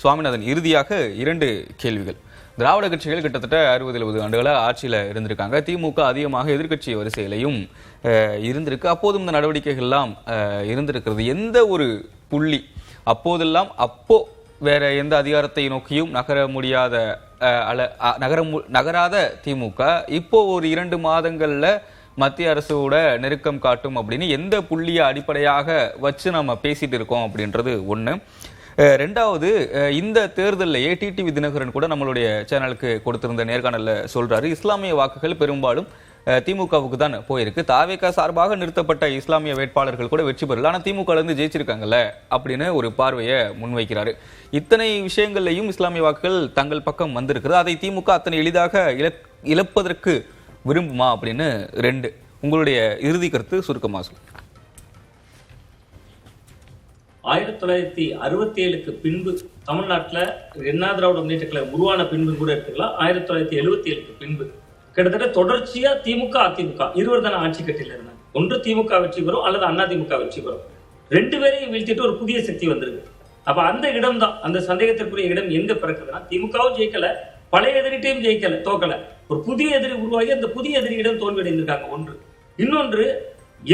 சுவாமிநாதன், இறுதியாக 2 கேள்விகள். திராவிட கட்சிகள் கிட்டத்தட்ட 60-70 ஆண்டுகளாக ஆட்சியில் இருந்திருக்காங்க. திமுக அதிகமாக எதிர்க்கட்சி வரிசையிலையும் இருந்திருக்கு. அப்போதும் இந்த நடவடிக்கைகள்லாம் இருந்திருக்கிறது. எந்த ஒரு புள்ளி அப்போதெல்லாம் வேற எந்த அதிகாரத்தை நோக்கியும் நகராத திமுக இப்போ ஒரு 2 மாதங்கள்ல மத்திய அரசோட நெருக்கம் காட்டும் அப்படின்னு எந்த புள்ளியை அடிப்படையாக வச்சு நம்ம பேசிட்டு இருக்கோம் அப்படின்றது ஒண்ணு. ரெண்டாவது, இந்த தேர்தலையே டிடிவி தினகரன் கூட நம்மளுடைய சேனலுக்கு கொடுத்திருந்த நேர்காணல்ல சொல்றாரு, இஸ்லாமிய வாக்குகள் பெரும்பாலும் திமுகவுக்கு தான் போயிருக்கு. தாவேகா சார்பாக நிறுத்தப்பட்ட இஸ்லாமிய வேட்பாளர்கள் கூட வெற்றி பெறல, ஆனா திமுக இருந்து ஜெயிச்சிருக்காங்கல்ல அப்படின்னு ஒரு பார்வையை முன்வைக்கிறாரு. இத்தனை விஷயங்கள்லையும் இஸ்லாமிய வாக்குகள் தங்கள் பக்கம் வந்திருக்கிறது. அதை திமுக அத்தனை எளிதாக இழப்பதற்கு விரும்புமா அப்படின்னு 2. உங்களுடைய இறுதி கருத்து சுருக்கமா சொல்லுங்க. 1967க்கு பின்பு தமிழ்நாட்டில் அண்ணா திராவிட முன்னேற்ற கழகம் உருவான பின்பு கூட எடுத்துக்கலாம். 1977க்கு பின்பு கிட்டத்தட்ட தொடர்ச்சியா திமுக அதிமுக இருவர் தானே ஆட்சி கட்டில இருந்தாங்க. ஒன்று திமுக வெற்றி பெறும் அல்லது அண்ணா திமுக வெற்றி பெறும். 2 பேரையும் வீழ்த்திட்டு ஒரு புதிய சக்தி வந்திருக்கு. அப்ப அந்த இடம் தான், அந்த சந்தேகத்திற்குரிய இடம் எங்க பிறக்குதுன்னா, திமுகவும் ஜெயிக்கல, பழைய எதிரிட்டையும் ஜெயிக்கல, தோக்கல, ஒரு புதிய எதிரி உருவாகி அந்த புதிய எதிரியிடம் தோல்வி அடைந்திருக்காங்க. ஒன்று. இன்னொன்று,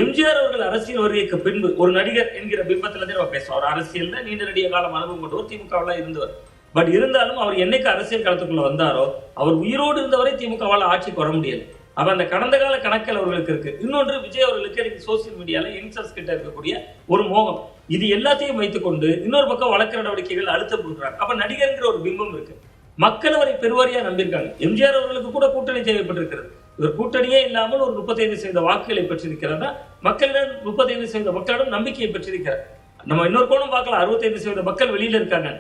எம்ஜிஆர் அவர்கள் அரசியல் வருகைக்கு பின்பு ஒரு நடிகர் என்கிற பிம்பத்துல தான் நம்ம பேசுவோம். அவர் அரசியல்ல நீண்ட நெடிய காலம் அனுபவம் கொண்டவர், திமுகவெல்லாம் இருந்தவர். பட் இருந்தாலும் அவர் என்னைக்கு அரசியல் களத்துக்குள்ள வந்தாரோ அவர் உயிரோடு இருந்தவரை திமுகவால் ஆட்சிக்கு வர முடியாது. அப்ப அந்த கடந்த கால கணக்கில் அவர்களுக்கு இருக்கு. இன்னொன்று, விஜய் அவர்களுக்கு சோசியல் மீடியால யங்ஸ்டர்ஸ் கிட்ட இருக்கக்கூடிய ஒரு மோகம், இது எல்லாத்தையும் வைத்துக்கொண்டு இன்னொரு பக்கம் வழக்கு நடவடிக்கைகள் அழுத்தம் கொடுக்குறாங்க. அப்ப நடிகர்ங்கிற ஒரு பிம்பம் இருக்கு. மக்கள் அவரை பெருவாரியா நம்பியிருக்காங்க. எம்ஜிஆர் அவர்களுக்கு கூட கூட்டணி தேவைப்பட்டிருக்கிறது. இவர் கூட்டணியே இல்லாமல் ஒரு 35% வாக்குகளை பெற்றிருக்கிறதா, மக்களிடம் 35% மக்களிடம் நம்பிக்கையை பெற்றிருக்கிறார். நம்ம இன்னொரு கோணம் பார்க்கலாம், 65% மக்கள் வெளியில இருக்காங்க.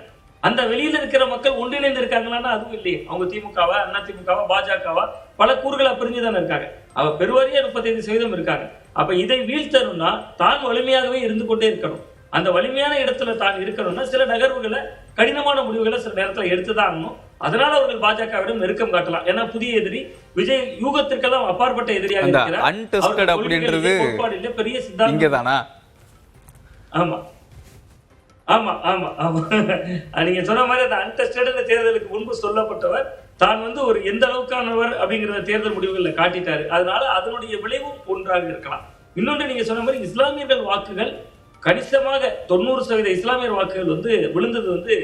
அந்த வெளியில இருக்கிற மக்கள் ஒன்றிணைந்து இருக்காங்களான்னா அதுவும் இல்லையே. அவங்க திமுகவா, அண்ணா திமுகவா, பாஜகவா பல கூறுகளா பிரிஞ்சுதானே இருக்காங்க. அவ பெருவாரியா 35% இருக்காங்க. அப்ப இதை வீழ்த்தணும்னா தான் வலிமையாகவே இருந்து கொண்டே இருக்கணும். அந்த வலிமையான இடத்துல தான் இருக்கணும்னா சில நகர்வுகளை, கடினமான முடிவுகளை சில நேரத்தில் எடுத்துதான் ஆகணும். அதனால அவர்கள் பாஜகவிடம் நெருக்கம் காட்டலாம். ஏன்னா புதிய எதிரி விஜய் யூகத்திற்கெல்லாம் அப்பாற்பட்ட எதிரியாக இருக்கிறார். பெரிய சித்தாந்தம். ஆமா ஆமா ஆமா ஆமா நீங்க சொன்ன மாதிரி அந்த அன்டெஸ்டட் தேர்தலுக்கு முன்பு சொல்லப்பட்டவர் தான் ஒரு எந்த அளவுக்கானவர் அப்படிங்கிற தேர்தல் முடிவுகளை காட்டிட்டாரு. அதனால அதனுடைய விளைவும் ஒன்றாக இருக்கலாம். இன்னொன்று, நீங்க சொன்ன மாதிரி இஸ்லாமியர்கள் வாக்குகள் கணிசமாக 90% இஸ்லாமியர் வாக்குகள் விழுந்தது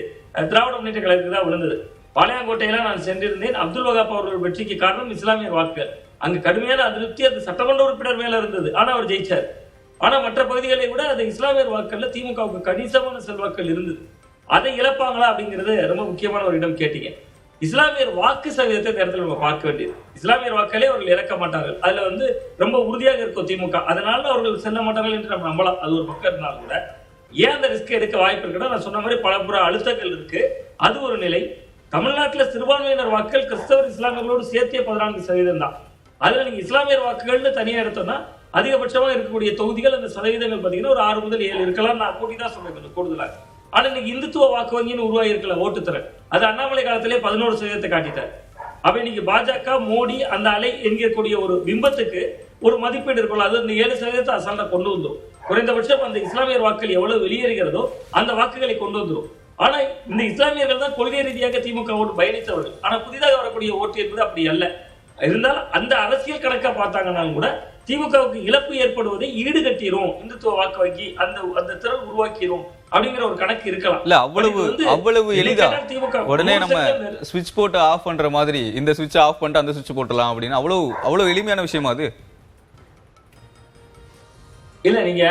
திராவிட முன்னேற்ற கழகத்துக்கு தான் விழுந்தது. பாளையங்கோட்டையில நான் சென்றிருந்தேன். அப்துல் வகாப் அவர்கள் வெற்றிக்கு காரணம் இஸ்லாமியர் வாக்குகள். அங்கு கடுமையான அதிருப்தி அந்த சட்டமன்ற உறுப்பினர் மேல இருந்தது. ஆனா அவர் ஜெயிச்சார். ஆனா மற்ற பகுதிகளை விட அந்த இஸ்லாமியர் வாக்குகள்ல திமுகவுக்கு கணிசமான செல்வாக்கள் இருந்தது. அதை இழப்பாங்களா அப்படிங்கிறது ரொம்ப முக்கியமான ஒரு இடம் கேட்டீங்க. இஸ்லாமியர் வாக்கு சதவீதத்தை நேரத்தில் நம்ம பார்க்க வேண்டியது. இஸ்லாமியர் வாக்களே அவர்கள் இழக்க மாட்டார்கள். அதுல ரொம்ப உறுதியாக இருக்கும் திமுக. அதனால அவர்கள் செல்ல மாட்டார்கள் என்று நம்ம நம்பலாம். அது ஒரு பக்கம் இருந்தாலும் கூட ஏன் அந்த ரிஸ்க் எடுக்க வாய்ப்பு இருக்குன்னா, நான் சொன்ன மாதிரி பலபுற அழுத்தங்கள் இருக்கு. அது ஒரு நிலை. தமிழ்நாட்டில் சிறுபான்மையினர் வாக்குகள் கிறிஸ்தவர் இஸ்லாமியர்களோடு சேர்த்தே 14% தான். அதுல நீங்க இஸ்லாமியர் வாக்குகள்னு தனியா எடுத்தோம்னா அதிகபட்சமா இருக்கக்கூடிய தொகுதிகள் அந்த சதவீதங்கள் பாத்தீங்கன்னா ஒரு 6 முதல் 7 இருக்கலாம். நான் கூட்டி தான் சொல்றேன் கொஞ்சம் கூடுதலாக. ஆனா இன்னைக்கு இந்துத்துவ வாக்கு வங்கின்னு உருவாகி இருக்கல ஓட்டுத்திறன், அது அண்ணாமலை காலத்திலே 11% காட்டிட்டார். அப்ப இன்னைக்கு பாஜக, மோடி அந்த அலை என்கக்கூடிய ஒரு பிம்பத்துக்கு ஒரு மதிப்பீடு இருக்கும். அது இந்த 7% அசால்ட்டா கொண்டு வந்துடும். குறைந்தபட்சம் அந்த இஸ்லாமியர் வாக்குகள் எவ்வளவு வெளியேறுகிறதோ அந்த வாக்குகளை கொண்டு வந்துடும். ஆனா இந்த இஸ்லாமியர்கள் தான் கொள்கை ரீதியாக திமுகவோடு பயணித்தவர்கள். ஆனா புதிதாக வரக்கூடிய ஓட்டு என்பது அப்படி அல்ல. இருந்தாலும் அந்த அரசியல் கணக்கா பார்த்தாங்கன்னாலும் கூட திமுகவுக்கு இழப்பு ஏற்படுவதை ஈடுகட்டிரும், இந்துத்துவ வாக்கு வங்கி அந்த திறன் உருவாக்கிரும் அப்படிங்கிற ஒரு கணக்கு இருக்கலாம். இல்ல அவ்வளவு எளிதா உடனே நம்ம ஸ்விட்ச் போட்டு ஆஃப் பண்ற மாதிரி இந்த ஸ்விட்ச் ஆஃப் பண்ணிட்டு அந்த ஸ்விட்ச் போட்டலாம் அப்படின்னு அவ்வளவு எளிமையான விஷயமா அது? இல்ல, நீங்க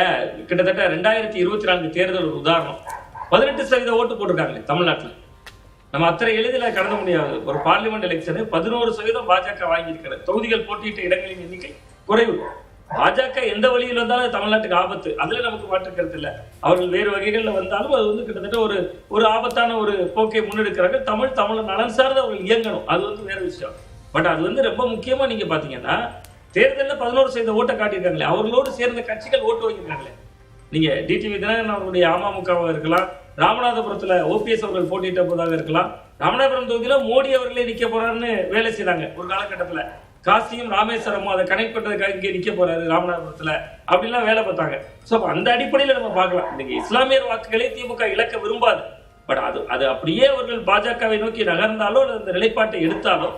கிட்டத்தட்ட 2024 தேர்தல் ஒரு உதாரணம். 18% ஓட்டு போட்டிருக்காங்க தமிழ்நாட்டுல. நம்ம அத்தனை எளிதில் கடந்த முடியாது. ஒரு பார்லிமெண்ட் எலெக்ஷன் 11% பாஜக வாங்கியிருக்கிறது. தொகுதிகள் போட்டியிட்ட இடங்களின் எண்ணிக்கை குறைவு. பாஜக எந்த வழியில் வந்தாலும் தமிழ்நாட்டுக்கு ஆபத்து, அதுல நமக்கு மாற்றுக்கிறது இல்லை. அவர்கள் வேறு வகைகள்ல வந்தாலும் அது கிட்டத்தட்ட ஒரு ஆபத்தான ஒரு போக்கை முன்னெடுக்கிறாங்க. தமிழ் நலன் சார்ந்து அவர்கள் இயங்கணும், அது வேற விஷயம். பட் அது ரொம்ப முக்கியமா நீங்க பாத்தீங்கன்னா தேர்தலில் 11% ஓட்டை காட்டியிருக்காங்களே, அவர்களோடு சேர்ந்த கட்சிகள் ஓட்டு வாங்கியிருக்காங்களே. நீங்க டிடிவி தினகரன் அவர்களுடைய அமமுகவாக இருக்கலாம், ராமநாதபுரத்துல ஓபிஎஸ் அவர்கள் போட்டியிட்ட போதாக இருக்கலாம். ராமநாதபுரம் தொகுதியில மோடி அவர்களே நிக்க போறாருன்னு வேலை செய்தாங்க ஒரு காலகட்டத்துல. காசியும் ராமேஸ்வரமும் அதை கனெக்ட் பண்றதுக்காக இங்கே நிக்க போறாரு ராமநாதபுரத்துல அப்படின்லாம் வேலை பார்த்தாங்க. சோ அந்த அடிப்படையில நம்ம பார்க்கலாம், இன்னைக்கு இஸ்லாமியர் வாக்குகளை திமுக இழக்க விரும்பாது. பட் அது அப்படியே அவர்கள் பாஜகவை நோக்கி நகர்ந்தாலோ அல்லது அந்த நிலைப்பாட்டை எடுத்தாலோ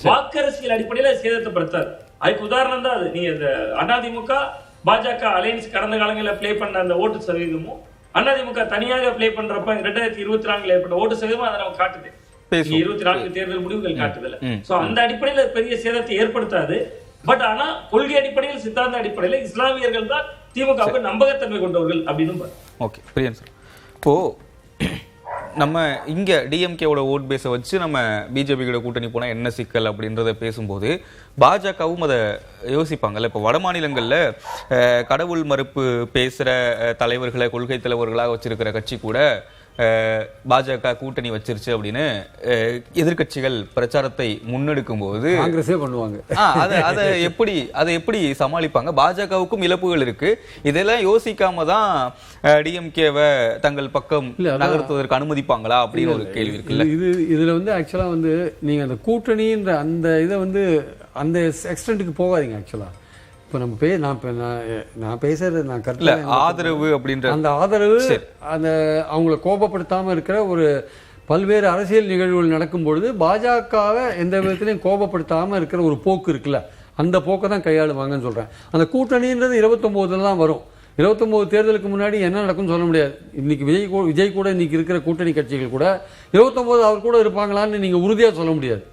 வாக்கரசியல் அடிப்படையில் சேதத்தைப்படுத்தாது. அதுக்கு உதாரணம் தான் அது. நீங்க இந்த அதிமுக பாஜக அலையன்ஸ் கடந்த காலங்களில் பிளே பண்ண அந்த ஓட்டு சதவீதமும் அதிமுக தனியாக பிளே பண்றப்ப 2024 ஏற்பட்ட ஓட்டு சதவீதம் அதை நம்ம காட்டுது. 24 தேர்தல் முடிவுகள் காட்டுதல். சோ அந்த அடிப்படையில பெரிய சேதத்தை ஏற்படுத்தாது. பட் ஆனா கொள்கை அடிப்படையில் சித்தாந்த அடிப்படையில் இஸ்லாமியர்கள் தான் திமுகவுக்கு நம்பகத்தன்மை கொண்டவர்கள் அப்படின்னு. ஓகே பிரியன் சார், இப்போ நம்ம இங்க டிஎம்கேவோட ஓட் பேஸை வச்சு நம்ம பிஜேபி கூட கூட்டணி போனா என்ன சிக்கல் அப்படின்றத பேசும்போது பாஜகவும் அதை யோசிப்பாங்கல்ல. இப்போ வட மாநிலங்கள்ல கடவுள் மறுப்பு பேசுற தலைவர்களை கொள்கை தலைவர்களாக வச்சிருக்கிற கட்சி கூட பாஜக கூட்டணி வச்சிருச்சு அப்படின்னு எதிர்கட்சிகள் பிரச்சாரத்தை முன்னெடுக்கும் போது காங்கிரஸே பண்ணுவாங்க. அதை எப்படி சமாளிப்பாங்க? பாஜகவுக்கும் இழப்புகள் இருக்கு. இதெல்லாம் யோசிக்காம தான் டிஎம்கேவை தங்கள் பக்கம் நகர்த்துவதற்கு அனுமதிப்பாங்களா அப்படின்னு ஒரு கேள்வி இருக்குல்ல. இதுல வந்து ஆக்சுவலா வந்து நீங்க அந்த கூட்டணின்ற அந்த இதை வந்து அந்த எக்ஸ்டென்ட்டுக்கு போகாதீங்க. ஆக்சுவலா இப்போ நான் பேசுறது நான் கருத்துல ஆதரவு அப்படின்ற அந்த ஆதரவு அந்த அவங்கள கோபப்படுத்தாம இருக்கிற ஒரு பல்வேறு அரசியல் நிகழ்வுகள் நடக்கும் பொழுது பாஜகவை எந்த விதத்திலையும் கோபப்படுத்தாம இருக்கிற ஒரு போக்கு இருக்குல்ல, அந்த போக்கை தான் கையாளுவாங்கன்னு சொல்றேன். அந்த கூட்டணின்றது 29 தான் வரும். 29 தேர்தலுக்கு முன்னாடி என்ன நடக்கும்னு சொல்ல முடியாது. இன்னைக்கு விஜய் கூட இன்னைக்கு இருக்கிற கூட்டணி கட்சிகள் கூட 29 அவர் கூட இருப்பாங்களான்னு நீங்க உறுதியா சொல்ல முடியாது.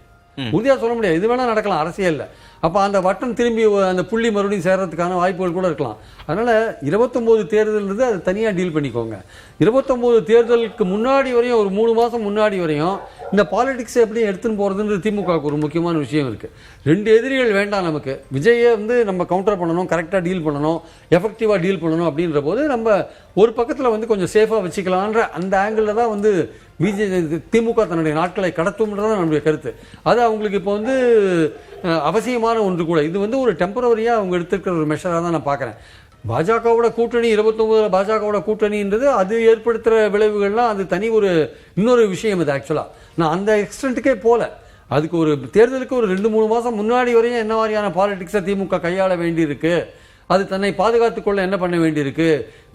இது வேணா நடக்கலாம் அரசியல்ல. அப்ப அந்த வட்டம் திரும்பி அந்த புள்ளி மறுபடியும் சேர்றதுக்கான வாய்ப்புகள் கூட இருக்கலாம். அதனால 29 தேர்தல் அதை தனியா டீல் பண்ணிக்கோங்க. 29 தேர்தலுக்கு முன்னாடி வரையும் ஒரு 3 மாசம் முன்னாடி வரையும் இந்த பாலிடிக்ஸ் எப்படி எடுத்துன்னு போறதுன்றது திமுகவுக்கு ஒரு முக்கியமான விஷயம் இருக்கு. 2 எதிரிகள் வேண்டாம் நமக்கு. விஜயை வந்து நம்ம கவுண்டர் பண்ணணும், கரெக்டா டீல் பண்ணணும், எஃபெக்டிவா டீல் பண்ணணும் அப்படின்ற போது நம்ம ஒரு பக்கத்துல வந்து கொஞ்சம் சேஃபா வச்சுக்கலான்ற அந்த ஆங்கிள் தான் வந்து திமுக தன்னுடைய நாட்களை கடத்தும்ன்றது நம்முடைய கருத்து. அது அவங்களுக்கு இப்போ வந்து அவசியமான ஒன்று கூட. இது வந்து ஒரு டெம்பரவரியா அவங்க எடுத்துக்கிற ஒரு மெஷராக தான் நான் பார்க்குறேன். பாஜகவோட கூட்டணி 29 பாஜகவோட கூட்டணின்றது அது ஏற்படுத்துகிற விளைவுகள்லாம் அது தனி இன்னொரு விஷயம். இது ஆக்சுவலாக நான் அந்த எக்ஸ்டென்ட்டுக்கே போல. அதுக்கு ஒரு தேர்தலுக்கு ஒரு 2-3 மாதம் முன்னாடி வரையும் என்ன மாதிரியான பாலிடிக்ஸை திமுக கையாள வேண்டியிருக்கு, அது தன்னை பாதுகாத்துக் கொள்ள என்ன பண்ண வேண்டியிருக்கு,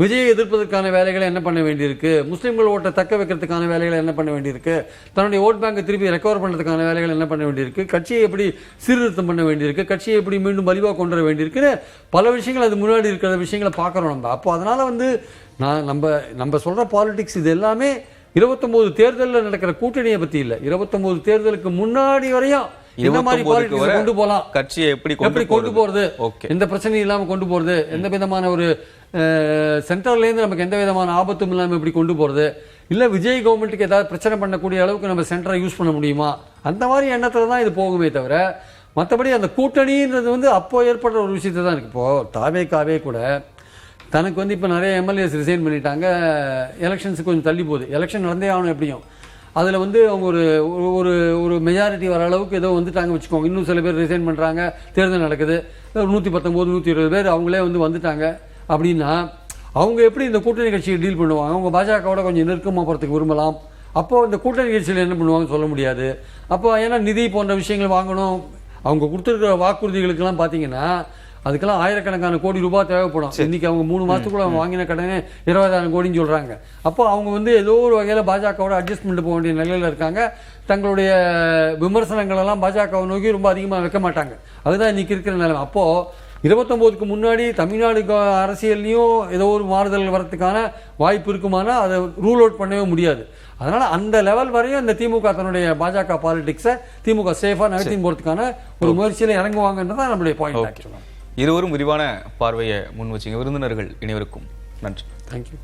விஜயை எதிர்ப்பதற்கான வேலைகளை என்ன பண்ண வேண்டியிருக்கு, முஸ்லீம்கள் ஓட்டை தக்க வைக்கிறதுக்கான வேலைகளை என்ன பண்ண வேண்டியிருக்கு, தன்னுடைய ஓட் பேங்கை திருப்பி ரெக்கவர் பண்ணுறதுக்கான வேலைகள் என்ன பண்ண வேண்டியிருக்கு, கட்சியை எப்படி சீர்திருத்தம் பண்ண வேண்டியிருக்கு, கட்சியை எப்படி மீண்டும் வலிவாக கொண்டு வர வேண்டியிருக்குன்னு பல விஷயங்கள் அது முன்னாடி இருக்கிற விஷயங்களை பார்க்குறோம் நம்ம. அப்போ அதனால் வந்து நம்ம சொல்கிற பாலிடிக்ஸ் இது எல்லாமே 29 தேர்தலில் நடக்கிற கூட்டணியை பற்றி இல்லை. 29 தேர்தலுக்கு முன்னாடி வரையும் என்ன மாதிரி பாலிடிக்ஸ் கொண்டு போகலாம், கட்சியை எப்படி கொண்டு போறது, எந்த பிரச்சனையும் இல்லாம கொண்டு போறது, எந்த விதமான ஒரு சென்ட்ரல்ல இருந்து நமக்கு எந்த விதமான ஆபத்தும் இல்லாம எப்படி கொண்டு போறது, இல்ல விஜய் கவர்மெண்ட்டுக்கு ஏதாவது பிரச்சனை பண்ணக்கூடிய அளவுக்கு நம்ம சென்டரை யூஸ் பண்ண முடியுமா, அந்த மாதிரி எண்ணத்துல தான் இது போகுமே தவிர மற்றபடி அந்த கூட்டணின்றது வந்து அப்போ ஏற்படுற ஒரு விஷயத்தை தான் இருக்கு. இப்போ தாவேக்காவே கூட தனக்கு வந்து இப்போ நிறைய எம்எல்ஏஸ் ரிசைன் பண்ணிட்டாங்க. எலெக்ஷன்ஸுக்கு கொஞ்சம் தள்ளி போகுது. எலெக்ஷன் நடந்தே ஆகணும் எப்படியும். அதில் வந்து அவங்க ஒரு மெஜாரிட்டி வர அளவுக்கு ஏதோ வந்துட்டாங்க வச்சுக்கோங்க. இன்னும் சில பேர் ரிசைன் பண்ணுறாங்க, தேர்தல் நடக்குது, 119 120 பேர் அவங்களே வந்துட்டாங்க அப்படின்னா அவங்க எப்படி இந்த கூட்டணி கட்சியை டீல் பண்ணுவாங்க? அவங்க பாஜகவோட கொஞ்சம் நெருக்கமாக போகிறதுக்கு விரும்பலாம். அப்போது இந்த கூட்டணி கட்சியில் என்ன பண்ணுவாங்கன்னு சொல்ல முடியாது. அப்போ ஏன்னா நிதி போன்ற விஷயங்கள் வாங்கணும். அவங்க கொடுத்துருக்கிற வாக்குறுதிகளுக்கெல்லாம் பார்த்தீங்கன்னா அதுக்கெல்லாம் ஆயிரக்கணக்கான கோடி ரூபாய் தேவைப்படும். இன்னைக்கு அவங்க 3 மாசத்துக்குள்ள வாங்கின கடனே 20,000 கோடின்னு சொல்றாங்க. அப்போ அவங்க வந்து ஏதோ ஒரு வகையில பாஜகவோட அட்ஜஸ்ட்மெண்ட் போக வேண்டிய நிலையில இருக்காங்க. தங்களுடைய விமர்சனங்கள் எல்லாம் பாஜகவை நோக்கி ரொம்ப அதிகமாக வைக்க மாட்டாங்க. அதுதான் இன்னைக்கு இருக்கிற நிலைமை. அப்போ 29க்கு முன்னாடி தமிழ்நாடு அரசியல்லையும் ஏதோ ஒரு மாறுதல் வரதுக்கான வாய்ப்பு இருக்குமானா அதை ரூல் அவுட் பண்ணவே முடியாது. அதனால அந்த லெவல் வரையும் இந்த திமுக தன்னுடைய பாஜக பாலிடிக்ஸை திமுக சேஃபா நடத்தி போறதுக்கான ஒரு முயற்சியில இறங்குவாங்கன்றதான் நம்மளுடைய பாயிண்ட். இருவரும் விரிவான பார்வையை முன் வச்சிங்க. விருந்தினர்கள் இணைவருக்கும் நன்றி. தேங்க்யூ.